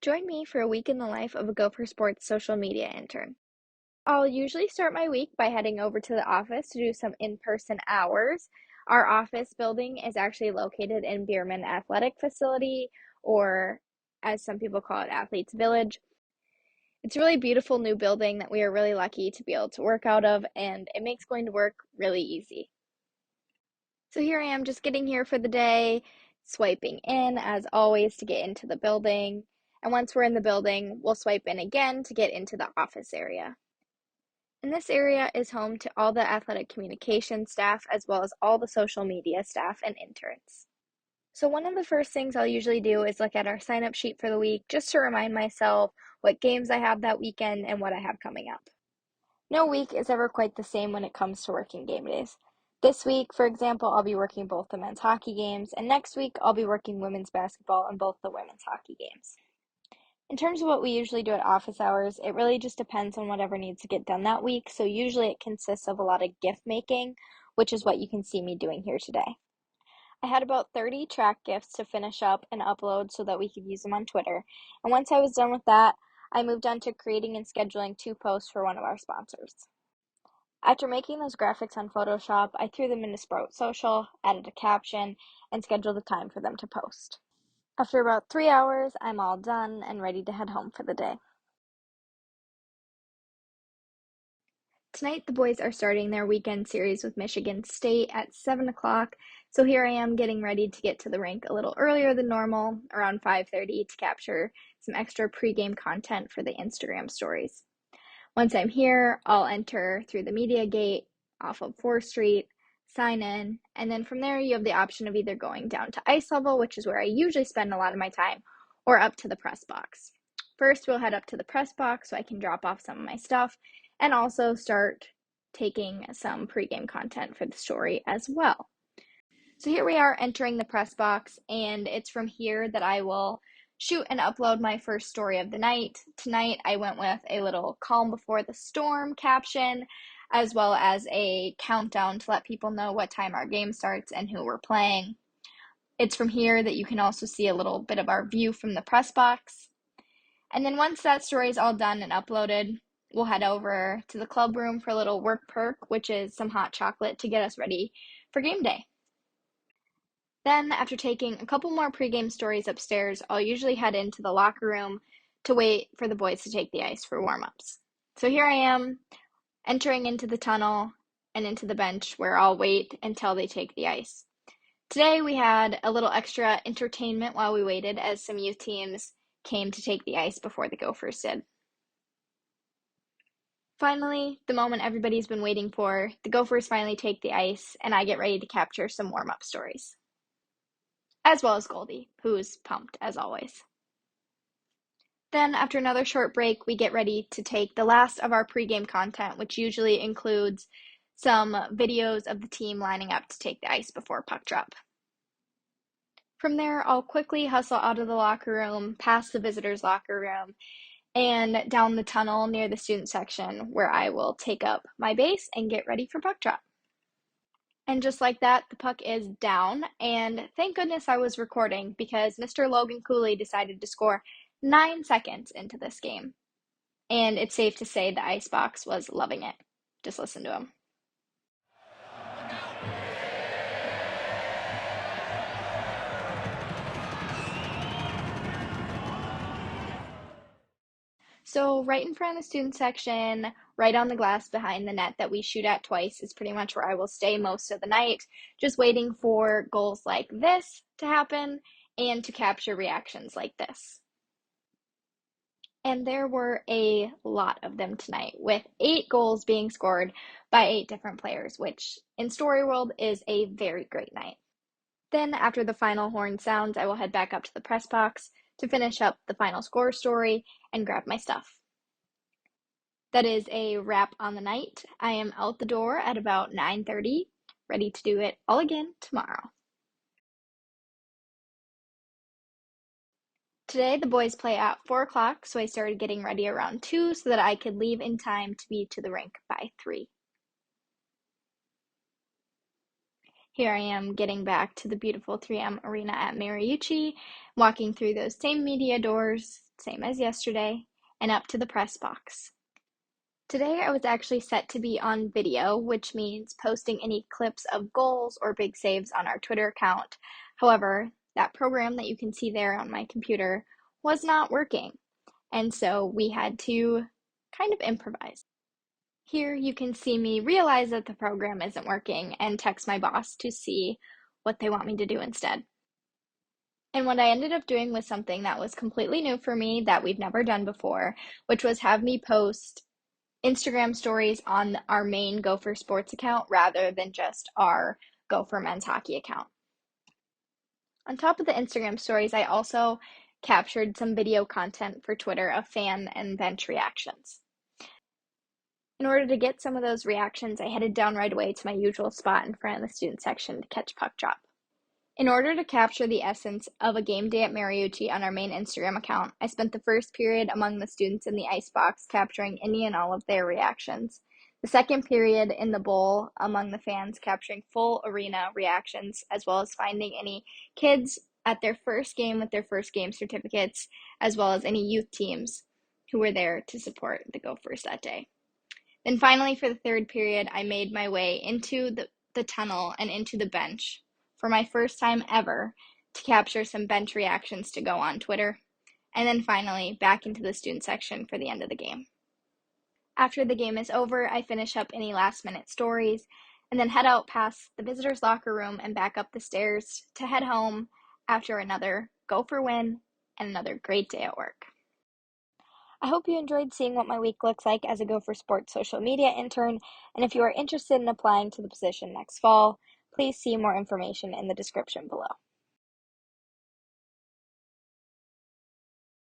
Join me for a week in the life of a Gopher Sports social media intern. I'll usually start my week by heading over to the office to do some in-person hours. Our office building is actually located in Bierman Athletic Facility, or as some people call it, Athletes Village. It's a really beautiful new building that we are really lucky to be able to work out of, and it makes going to work really easy. So here I am just getting here for the day, swiping in as always to get into the building. And once we're in the building, we'll swipe in again to get into the office area. And this area is home to all the athletic communication staff as well as all the social media staff and interns. So one of the first things I'll usually do is look at our sign-up sheet for the week just to remind myself what games I have that weekend and what I have coming up. No week is ever quite the same when it comes to working game days. This week, for example, I'll be working both the men's hockey games, and next week I'll be working women's basketball and both the women's hockey games. In terms of what we usually do at office hours, it really just depends on whatever needs to get done that week, so usually it consists of a lot of gift making, which is what you can see me doing here today. I had about 30 track gifts to finish up and upload so that we could use them on Twitter, and once I was done with that, I moved on to creating and scheduling 2 posts for one of our sponsors. After making those graphics on Photoshop, I threw them into Sprout Social, added a caption, and scheduled a time for them to post. After about 3 hours, I'm all done and ready to head home for the day. Tonight, the boys are starting their weekend series with Michigan State at 7 o'clock, so here I am getting ready to get to the rink a little earlier than normal, around 5:30, to capture some extra pregame content for the Instagram stories. Once I'm here, I'll enter through the media gate off of 4th Street, sign in, and then from there you have the option of either going down to ice level, which is where I usually spend a lot of my time, or up to the press box. First, we'll head up to the press box so I can drop off some of my stuff and also start taking some pregame content for the story as well. So here we are entering the press box, and it's from here that I will shoot and upload my first story of the night. Tonight I went with a little calm before the storm caption, as well as a countdown to let people know what time our game starts and who we're playing. It's from here that you can also see a little bit of our view from the press box. And then once that story is all done and uploaded, we'll head over to the club room for a little work perk, which is some hot chocolate to get us ready for game day. Then, after taking a couple more pregame stories upstairs, I'll usually head into the locker room to wait for the boys to take the ice for warm-ups. So here I am, entering into the tunnel and into the bench where I'll wait until they take the ice. Today we had a little extra entertainment while we waited as some youth teams came to take the ice before the Gophers did. Finally, the moment everybody's been waiting for, the Gophers finally take the ice and I get ready to capture some warm-up stories. As well as Goldie, who's pumped as always. Then, after another short break, we get ready to take the last of our pregame content, which usually includes some videos of the team lining up to take the ice before puck drop. From there, I'll quickly hustle out of the locker room, past the visitors' locker room, and down the tunnel near the student section, where I will take up my base and get ready for puck drop. And just like that, the puck is down, and thank goodness I was recording because Mr. Logan Cooley decided to score 9 seconds into this game. And it's safe to say the Icebox was loving it. Just listen to him. So right in front of the student section, right on the glass behind the net that we shoot at twice is pretty much where I will stay most of the night, just waiting for goals like this to happen and to capture reactions like this. And there were a lot of them tonight, with 8 goals being scored by 8 different players, which in Story World is a very great night. Then, after the final horn sounds, I will head back up to the press box to finish up the final score story and grab my stuff. That is a wrap on the night. I am out the door at about 9:30, ready to do it all again tomorrow. Today, the boys play at 4 o'clock, so I started getting ready around 2 so that I could leave in time to be to the rink by 3. Here I am getting back to the beautiful 3M Arena at Mariucci, walking through those same media doors same as yesterday, and up to the press box. Today I was actually set to be on video, which means posting any clips of goals or big saves on our Twitter account. However, that program that you can see there on my computer was not working, and so we had to kind of improvise. Here you can see me realize that the program isn't working and text my boss to see what they want me to do instead. And what I ended up doing was something that was completely new for me that we've never done before, which was have me post Instagram stories on our main Gopher Sports account rather than just our Gopher men's hockey account. On top of the Instagram stories, I also captured some video content for Twitter of fan and bench reactions. In order to get some of those reactions, I headed down right away to my usual spot in front of the student section to catch puck drop. In order to capture the essence of a game day at Mariucci on our main Instagram account, I spent the first period among the students in the ice box capturing any and all of their reactions. The second period in the bowl among the fans capturing full arena reactions, as well as finding any kids at their first game with their first game certificates, as well as any youth teams who were there to support the Gophers that day. Then finally, for the third period, I made my way into the tunnel and into the bench for my first time ever to capture some bench reactions to go on Twitter, and then finally back into the student section for the end of the game. After the game is over, I finish up any last-minute stories and then head out past the visitors' locker room and back up the stairs to head home after another Gopher win and another great day at work. I hope you enjoyed seeing what my week looks like as a Gopher Sports social media intern, and if you are interested in applying to the position next fall, please see more information in the description below.